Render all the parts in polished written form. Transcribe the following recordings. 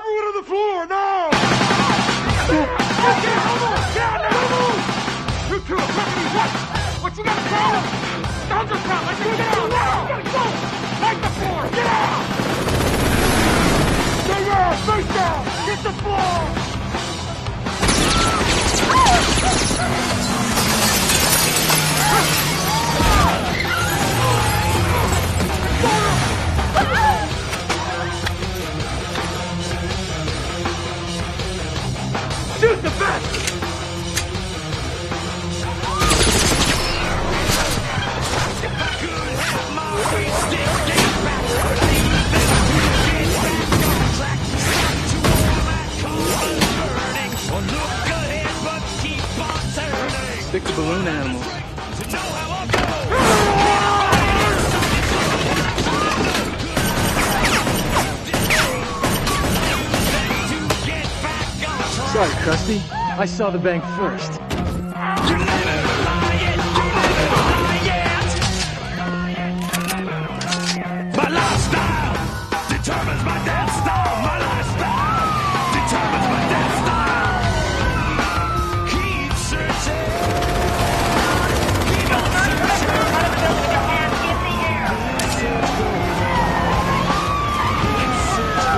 Everyone on the floor, now! Get down! You two, what you got a problem? Thundercloud, let's get down now! Go! Like the floor, get out! Stay down, face down! Hit the floor! Shoot the best! Stick to balloon animal. Sorry, Krusty. I saw the bank first. My lifestyle determines my dance style. My lifestyle determines my dance style. Keep searching. Keep on searching. With your hands in the air.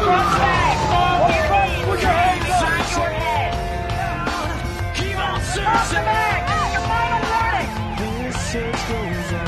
Front back. Put your hands behind your head. Keep on searching. Back. This is your final warning. This search goes on.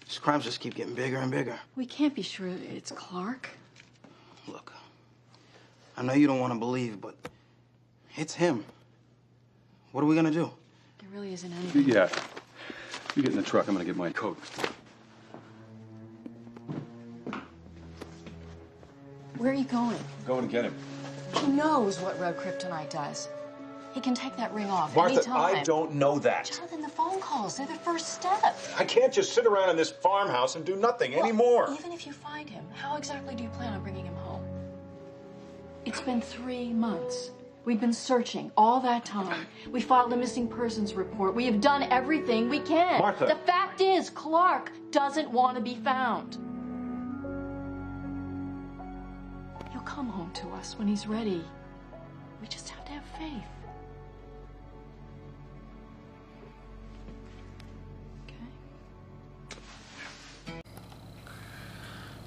These crimes just keep getting bigger and bigger. We can't be sure it's Clark. Look, I know you don't want to believe, but it's him. What are we gonna do? There really isn't anything. Yeah. You get in the truck. I'm gonna get my coat. Where are you going? Go and get him. He knows what red kryptonite does. He can take that ring off Martha, anytime. I don't know that. Jonathan, the phone calls, they're the first step. I can't just sit around in this farmhouse and do nothing anymore. Even if you find him, how exactly do you plan on bringing him home? It's been 3 months. We've been searching all that time. We filed a missing persons report. We have done everything we can. Martha. The fact is, Clark doesn't want to be found. He'll come home to us when he's ready. We just have to have faith.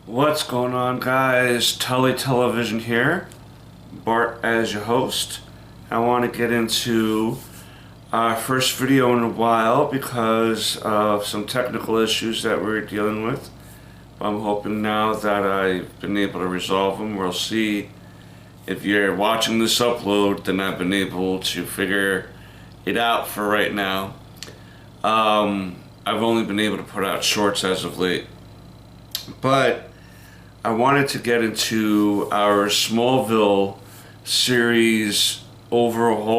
What's going on, guys? Tully Television here. Bart as your host. I want to get into our first video in a while because of some technical issues that we're dealing with. I'm hoping now that I've been able to resolve them. We'll see if you're watching this upload, then I've been able to figure it out for right now. I've only been able to put out shorts as of late. But I wanted to get into our Smallville series overview,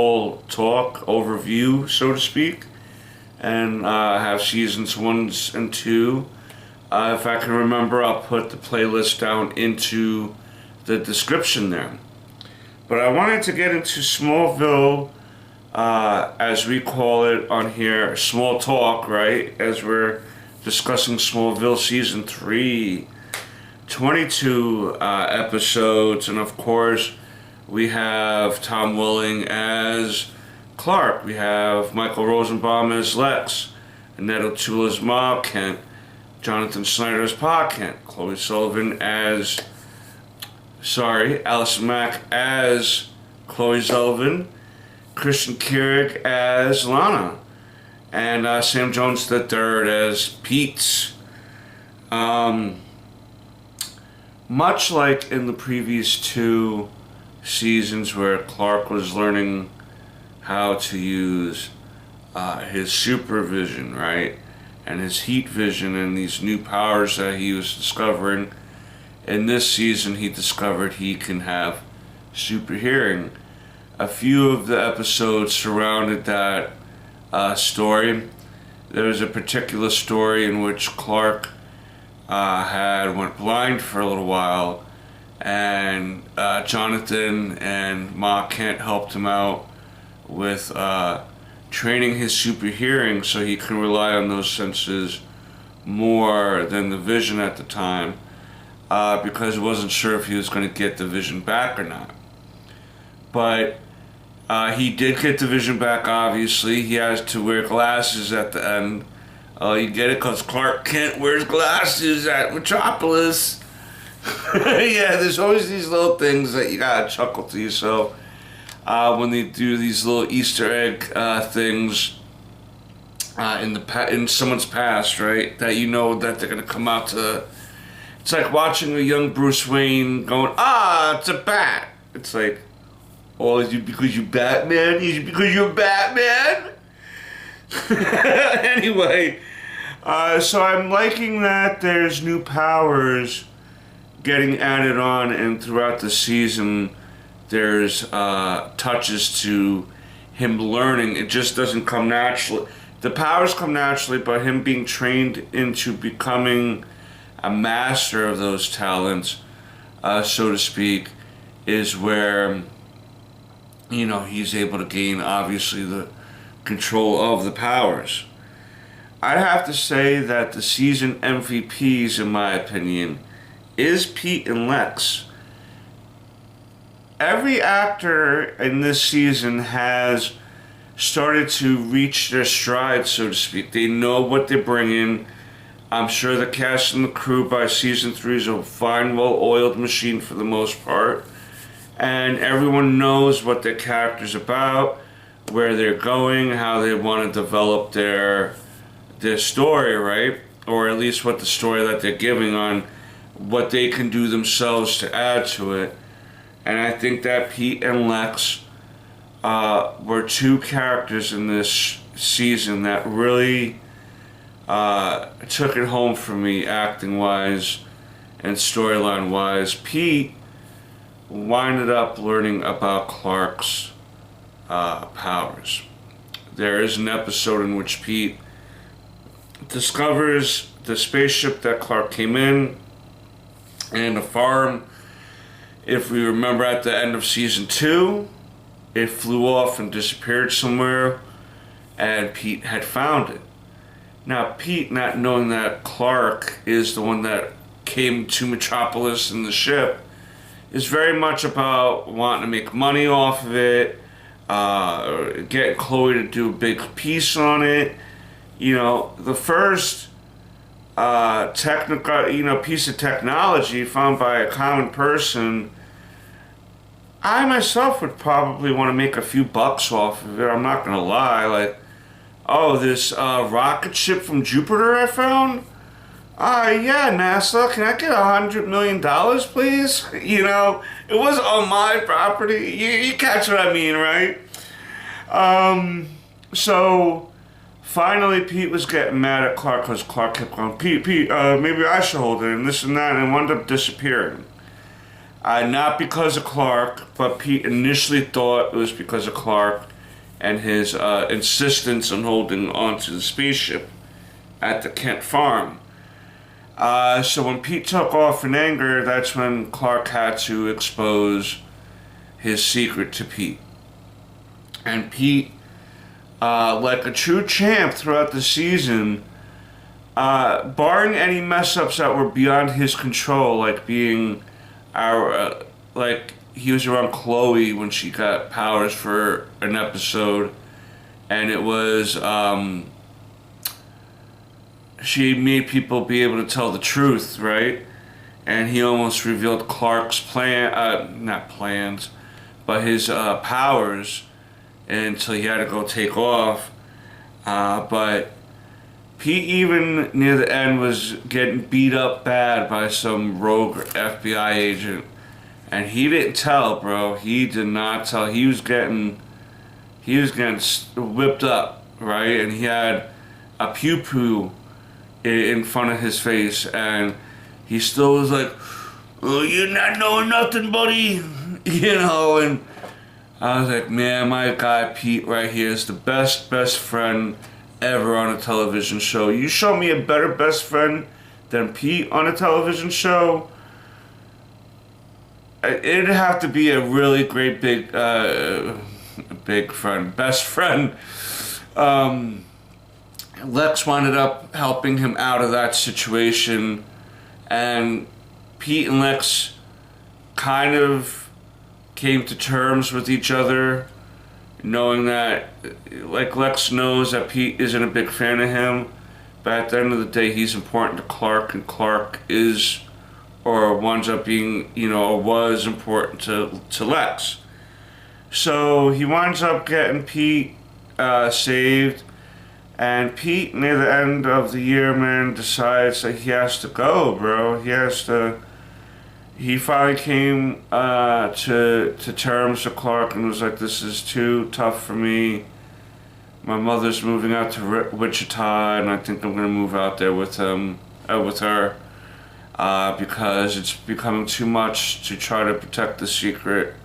so to speak, and have seasons 1 and 2. If I can remember, I'll put the playlist down into the description there. But I wanted to get into Smallville, as we call it on here, Smalltalk, right? As we're discussing Smallville season 3. 22 episodes, and of course we have Tom Welling as Clark, we have Michael Rosenbaum as Lex, Annette O'Toole as Ma Kent, Jonathan Snyder as Pa Kent, Chloe Sullivan as, Allison Mack as Chloe Sullivan, Christian Keurig as Lana, and Sam Jones III as Pete. much like in the previous 2 seasons where Clark was learning how to use his supervision, right? And his heat vision and these new powers that he was discovering. In this season, he discovered he can have super hearing. A few of the episodes surrounded that story. There was a particular story in which Clark had went blind for a little while, and Jonathan and Ma Kent helped him out with training his super hearing so he can rely on those senses more than the vision at the time, because he wasn't sure if he was going to get the vision back or not. But he did get the vision back, obviously. He has to wear glasses at the end. You get it because Clark Kent wears glasses at Metropolis. Yeah, there's always these little things that you gotta chuckle to yourself when they do these little Easter egg things in someone's past, right? That you know that they're gonna come out to. It's like watching a young Bruce Wayne going, it's a bat. It's like, oh, is it because you're Batman? Is it because you're Batman? Anyway, so I'm liking that there's new powers getting added on, and throughout the season there's touches to him learning. It just doesn't come naturally. The powers come naturally, but him being trained into becoming a master of those talents, so to speak, is where, you know, he's able to gain, obviously, the control of the powers. I have to say that the season MVPs, in my opinion, is Pete and Lex. Every actor in this season has started to reach their stride, so to speak. They know what they're bringing. I'm sure the cast and the crew by season 3 is a fine, well-oiled machine for the most part. And everyone knows what their character's about, where they're going, how they want to develop their story, right? Or at least what the story that they're giving on what they can do themselves to add to it. And I think that Pete and Lex were 2 characters in this season that really took it home for me, acting-wise and storyline-wise. Pete winded up learning about Clark's powers. There is an episode in which Pete discovers the spaceship that Clark came in and the farm. If we remember at the end of season 2, it flew off and disappeared somewhere, and Pete had found it. Now Pete, not knowing that Clark is the one that came to Metropolis in the ship, is very much about wanting to make money off of it, get Chloe to do a big piece on it. You know, the first piece of technology found by a common person, I myself would probably want to make a few bucks off of it. I'm not gonna lie. Like, oh, this rocket ship from Jupiter I found. Yeah, NASA, can I get $100 million, please? You know, it was on my property. You catch what I mean, right? So finally, Pete was getting mad at Clark because Clark kept going, Pete, maybe I should hold it, and this and that, and wound up disappearing. Not because of Clark, but Pete initially thought it was because of Clark and his insistence on holding onto the spaceship at the Kent farm. So when Pete took off in anger, that's when Clark had to expose his secret to Pete. And Pete, like a true champ throughout the season, barring any mess-ups that were beyond his control, like being like he was around Chloe when she got powers for an episode, and it was, she made people be able to tell the truth, right? And he almost revealed Clark's not plans, but his powers until he had to go take off. But Pete, even near the end, was getting beat up bad by some rogue FBI agent. And he didn't tell, bro. He did not tell. He was getting whipped up, right? And he had a pew-pew in front of his face. And he still was like, "Oh, you're not knowing nothing, buddy." You know, and I was like, man, my guy Pete right here is the best friend ever on a television show. You show me a better best friend than Pete on a television show, it'd have to be a really great best friend. Lex wound up helping him out of that situation, and Pete and Lex kind of came to terms with each other, knowing that, like, Lex knows that Pete isn't a big fan of him, but at the end of the day, he's important to Clark, and Clark is, or winds up being, you know, or was important to Lex. So he winds up getting Pete saved, and Pete, near the end of the year, man, decides that he has to go, bro. He finally came to terms with Clark and was like, "This is too tough for me. My mother's moving out to Wichita, and I think I'm gonna move out there with her, because it's becoming too much to try to protect the secret."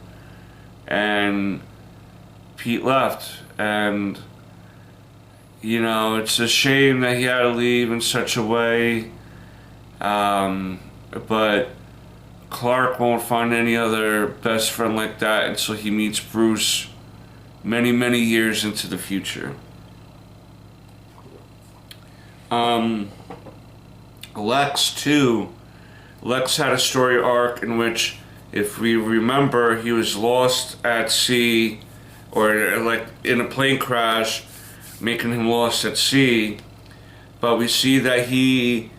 And Pete left, and you know, it's a shame that he had to leave in such a way, but Clark won't find any other best friend like that until he meets Bruce many, many years into the future. Lex, too. Lex had a story arc in which, if we remember, he was lost at sea, or like in a plane crash, making him lost at sea. But we see that he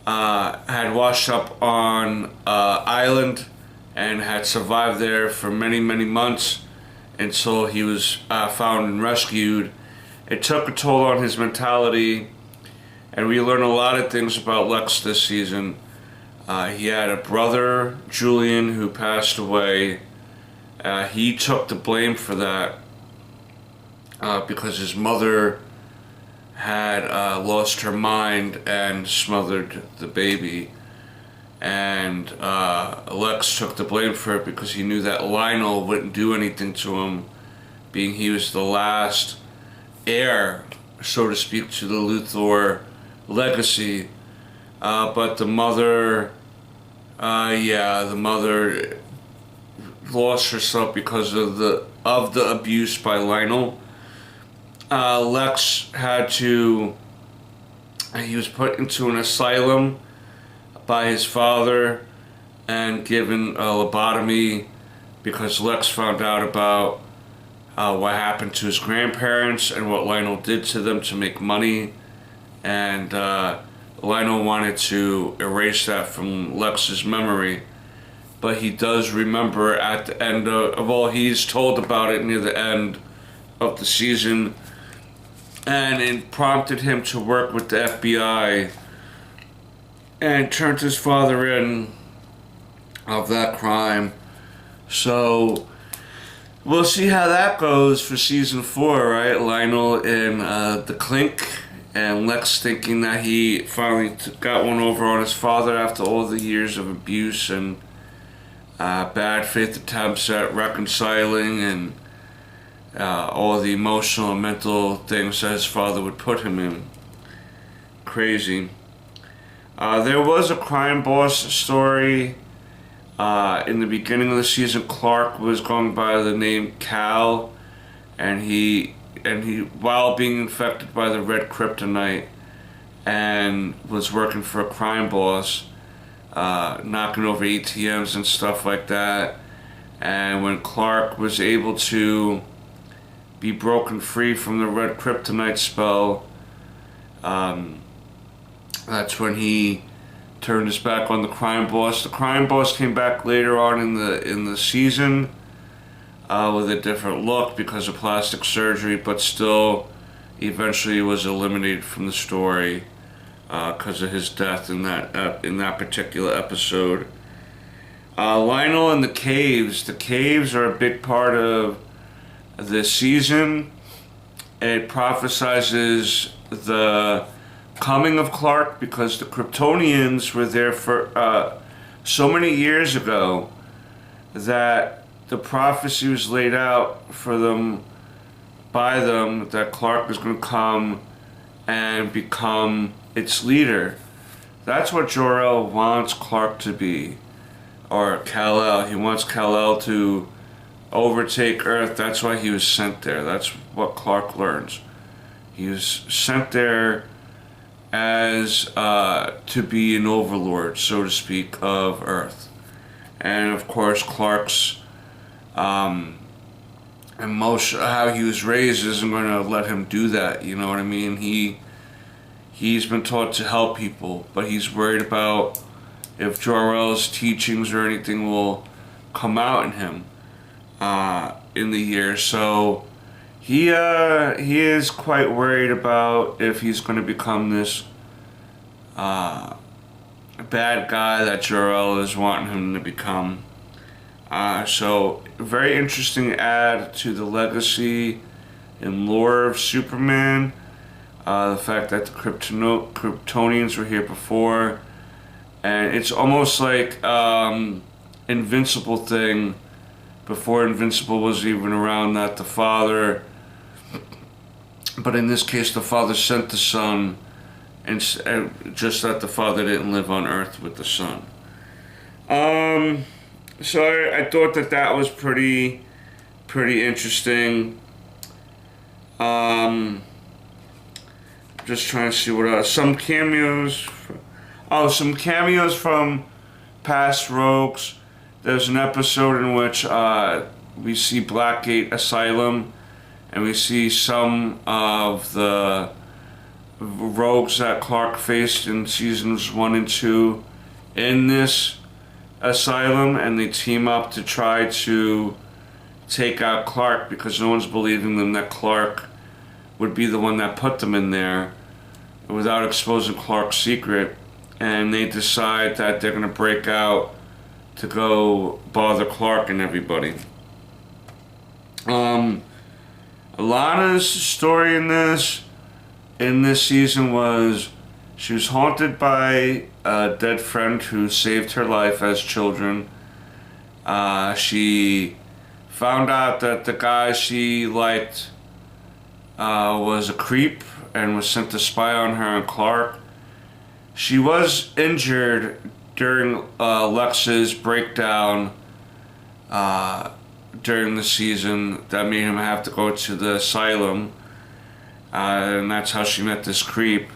had washed up on an island and had survived there for many, many months until he was found and rescued. It took a toll on his mentality, and we learned a lot of things about Lex this season. He had a brother, Julian, who passed away. He took the blame for that because his mother had lost her mind and smothered the baby. And Lex took the blame for it because he knew that Lionel wouldn't do anything to him, being he was the last heir, so to speak, to the Luthor legacy. But the mother, the mother lost herself because of the abuse by Lionel. Lex he was put into an asylum by his father and given a lobotomy because Lex found out about what happened to his grandparents and what Lionel did to them to make money. And Lionel wanted to erase that from Lex's memory. But he does remember at the end of all, he's told about it near the end of the season. And it prompted him to work with the FBI and turned his father in of that crime. So we'll see how that goes for season 4, right? Lionel in the clink, and Lex thinking that he finally got one over on his father after all the years of abuse and bad faith attempts at reconciling and all the emotional and mental things that his father would put him in. Crazy. There was a crime boss story in the beginning of the season. Clark was going by the name Cal, and he while being infected by the red kryptonite and was working for a crime boss, knocking over ATMs and stuff like that. And when Clark was able to be broken free from the red kryptonite spell, that's when he turned his back on the crime boss. The crime boss came back later on in the season with a different look because of plastic surgery, but still eventually was eliminated from the story because of his death in that particular episode. Lionel and the caves. The caves are a big part of this season. It prophesizes the coming of Clark because the Kryptonians were there for so many years ago that the prophecy was laid out for them by them that Clark was going to come and become its leader. That's what Jor-El wants Clark to be, or Kal-El. He wants Kal-El to overtake Earth. That's why he was sent there. That's what Clark learns. He was sent there as to be an overlord, so to speak, of Earth. And of course, Clark's emotion, how he was raised, isn't going to let him do that. You know what I mean? He's been taught to help people, but he's worried about if Jor-El's teachings or anything will come out in him in the year. So he is quite worried about if he's going to become this bad guy that Jor-El is wanting him to become. So very interesting add to the legacy and lore of Superman. The fact that the Kryptonians were here before, and it's almost like Invincible thing before Invincible was even around, that the Father, but in this case the Father sent the Son, and just that the Father didn't live on Earth with the Son. So I thought that was pretty interesting. Just trying to see what else. Some cameos from past Rogues. There's an episode in which we see Blackgate Asylum, and we see some of the rogues that Clark faced in seasons 1 and 2 in this asylum, and they team up to try to take out Clark because no one's believing them that Clark would be the one that put them in there without exposing Clark's secret. And they decide that they're going to break out to go bother Clark and everybody. Lana's story in this season was she was haunted by a dead friend who saved her life as children. She found out that the guy she liked was a creep and was sent to spy on her and Clark. She was injured during Lex's breakdown during the season that made him have to go to the asylum, and that's how she met this creep.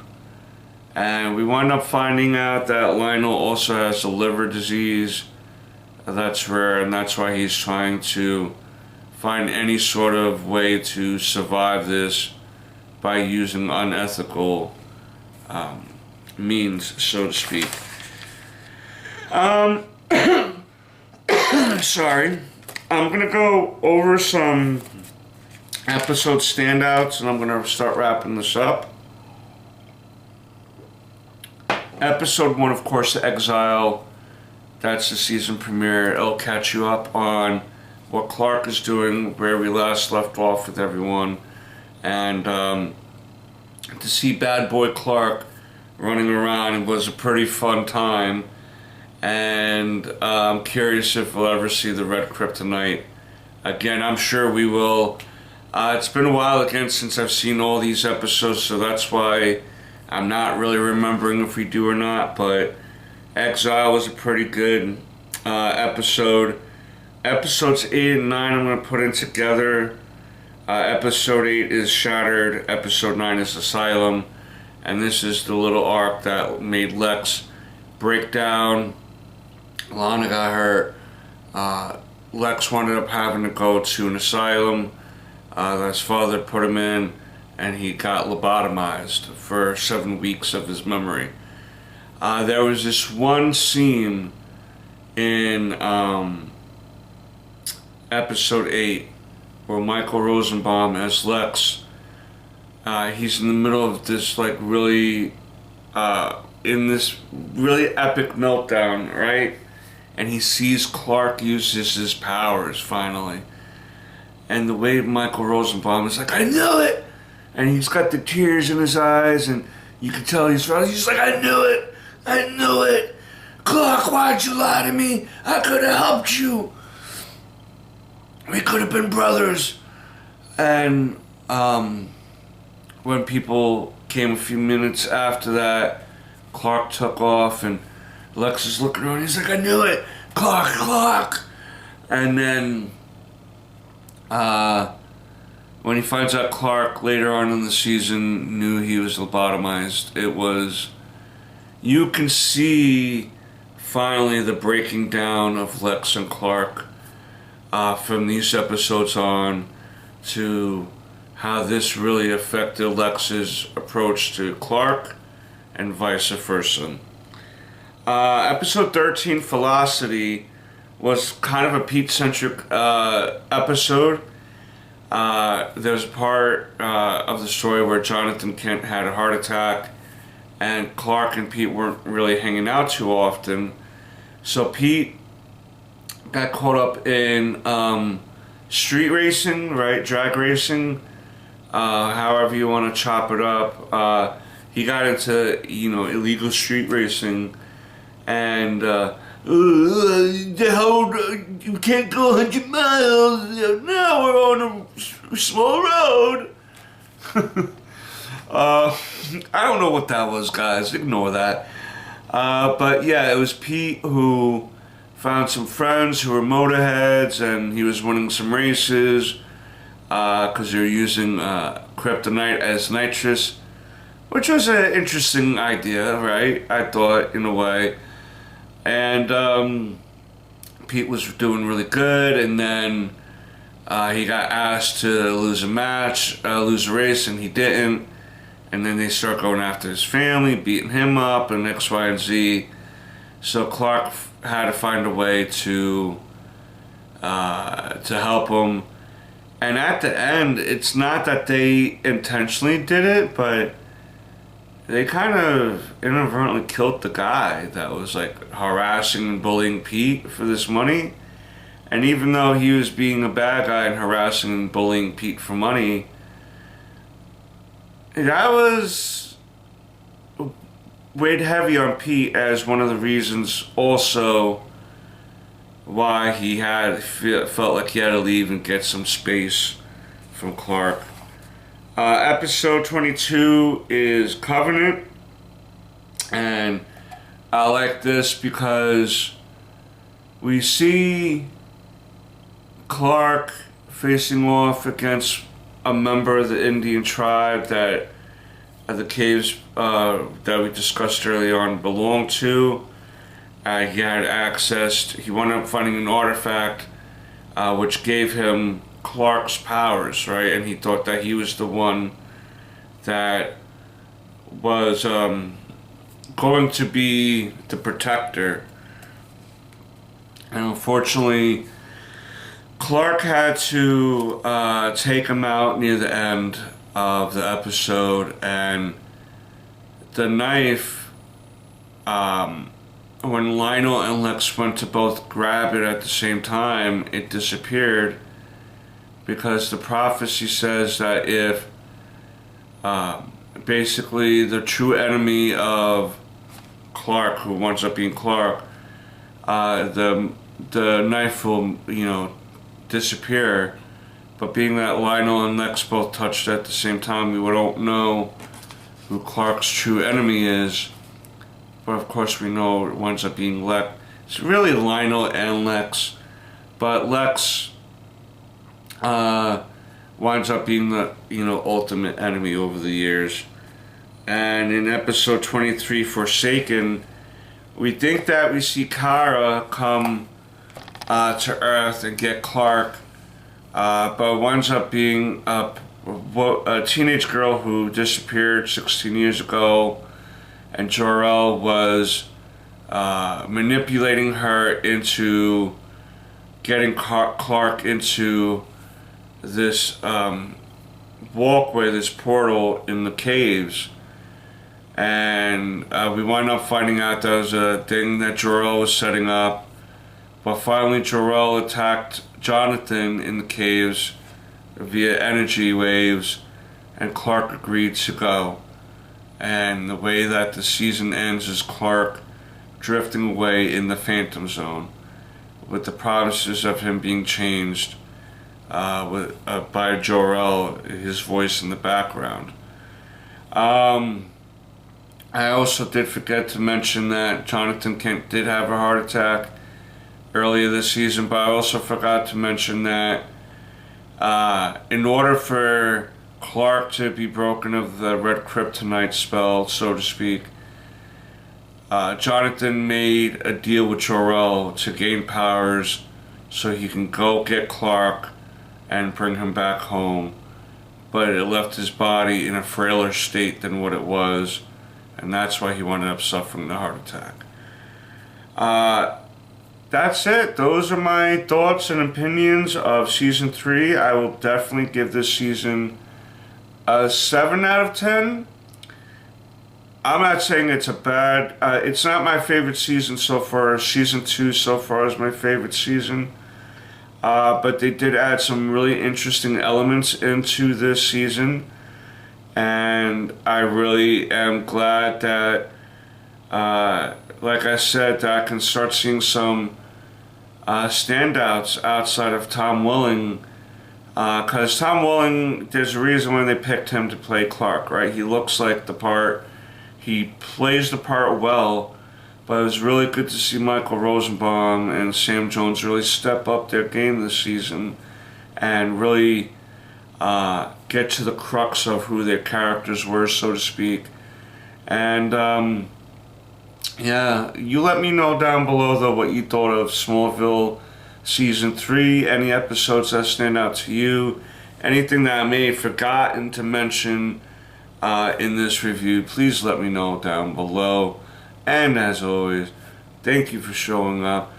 And we wound up finding out that Lionel also has a liver disease that's rare, and that's why he's trying to find any sort of way to survive this by using unethical means, so to speak. Sorry. I'm going to go over some episode standouts, and I'm going to start wrapping this up. Episode 1, of course, The Exile. That's the season premiere. It'll catch you up on what Clark is doing, where we last left off with everyone. And to see Bad Boy Clark running around was a pretty fun time. And I'm curious if we'll ever see the Red Kryptonite again. I'm sure we will. It's been a while again since I've seen all these episodes, so that's why I'm not really remembering if we do or not. But Exile was a pretty good episode. Episodes 8 and 9 I'm going to put in together. Episode 8 is Shattered. Episode 9 is Asylum. And this is the little arc that made Lex break down. Lana got hurt. Lex wound up having to go to an asylum that his father put him in, and he got lobotomized for 7 weeks of his memory. There was this one scene in episode 8 where Michael Rosenbaum as Lex he's in the middle of this like really in this really epic meltdown, right? And he sees Clark uses his powers finally, and the way Michael Rosenbaum is like, I knew it, and he's got the tears in his eyes, and you can tell he's like, I knew it, Clark, why'd you lie to me? I could have helped you. We could have been brothers. And when people came a few minutes after that, Clark took off, and Lex is looking around. He's like, I knew it, Clark. And then when he finds out Clark later on in the season knew he was lobotomized, you can see finally the breaking down of Lex and Clark from these episodes on, to how this really affected Lex's approach to Clark and vice versa. Episode 13, Velocity, was kind of a Pete-centric episode. There's a part of the story where Jonathan Kent had a heart attack, and Clark and Pete weren't really hanging out too often. So Pete got caught up in street racing, right? Drag racing, however you want to chop it up. He got into, illegal street racing, and you can't go 100 miles. Now we're on a small road. I don't know what that was, guys. Ignore that. But yeah, it was Pete who found some friends who were motorheads, and he was winning some races because they were using kryptonite as nitrous, which was an interesting idea, right? I thought, in a way. And Pete was doing really good, and then he got asked to lose a race, and he didn't. And then they start going after his family, beating him up, and X, Y, and Z. So Clark had to find a way to help him. And at the end, it's not that they intentionally did it, but they kind of inadvertently killed the guy that was like harassing and bullying Pete for this money. And even though he was being a bad guy and harassing and bullying Pete for money, that was weighed heavy on Pete as one of the reasons also why he felt like he had to leave and get some space from Clark. Episode 22 is Covenant, and I like this because we see Clark facing off against a member of the Indian tribe that the caves that we discussed earlier on belonged to. He had access he wound up finding an artifact which gave him Clark's powers, right? And he thought that he was the one that was going to be the protector. And unfortunately, Clark had to take him out near the end of the episode, and the knife, when Lionel and Lex went to both grab it at the same time, it disappeared, because the prophecy says that if basically the true enemy of Clark, who winds up being Clark, the knife will, disappear. But being that Lionel and Lex both touched at the same time, we don't know who Clark's true enemy is. But of course we know it winds up being Lex. It's really Lionel and Lex, but Lex winds up being the ultimate enemy over the years. And in episode 23, Forsaken, we think that we see Kara come to Earth and get Clark, but it winds up being a teenage girl who disappeared 16 years ago, and Jor-El was manipulating her into getting Clark into this walkway, this portal in the caves. And we wind up finding out that was a thing that Jor-El was setting up. But finally Jor-El attacked Jonathan in the caves via energy waves, and Clark agreed to go. And the way that the season ends is Clark drifting away in the Phantom Zone, with the promises of him being changed by Jor-El, his voice in the background. I also did forget to mention that Jonathan Kent did have a heart attack earlier this season, but I also forgot to mention that in order for Clark to be broken of the red kryptonite spell, so to speak, Jonathan made a deal with Jor-El to gain powers so he can go get Clark and bring him back home. But it left his body in a frailer state than what it was, and that's why he wound up suffering the heart attack. That's it. Those are my thoughts and opinions of Season 3. I will definitely give this season a 7 out of 10. I'm not saying it's a bad... it's not my favorite season so far. Season 2 so far is my favorite season. But they did add some really interesting elements into this season. And I really am glad that, like I said, that I can start seeing some standouts outside of Tom Welling. Because Tom Welling, there's a reason why they picked him to play Clark, right? He looks like the part. He plays the part well. But it was really good to see Michael Rosenbaum and Sam Jones really step up their game this season and really get to the crux of who their characters were, so to speak. And yeah, you let me know down below though what you thought of Smallville Season 3, any episodes that stand out to you, anything that I may have forgotten to mention in this review, please let me know down below. And as always, thank you for showing up,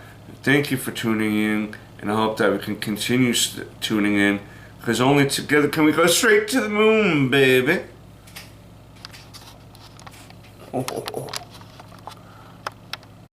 thank you for tuning in, and I hope that we can continue tuning in, because only together can we go straight to the moon, baby.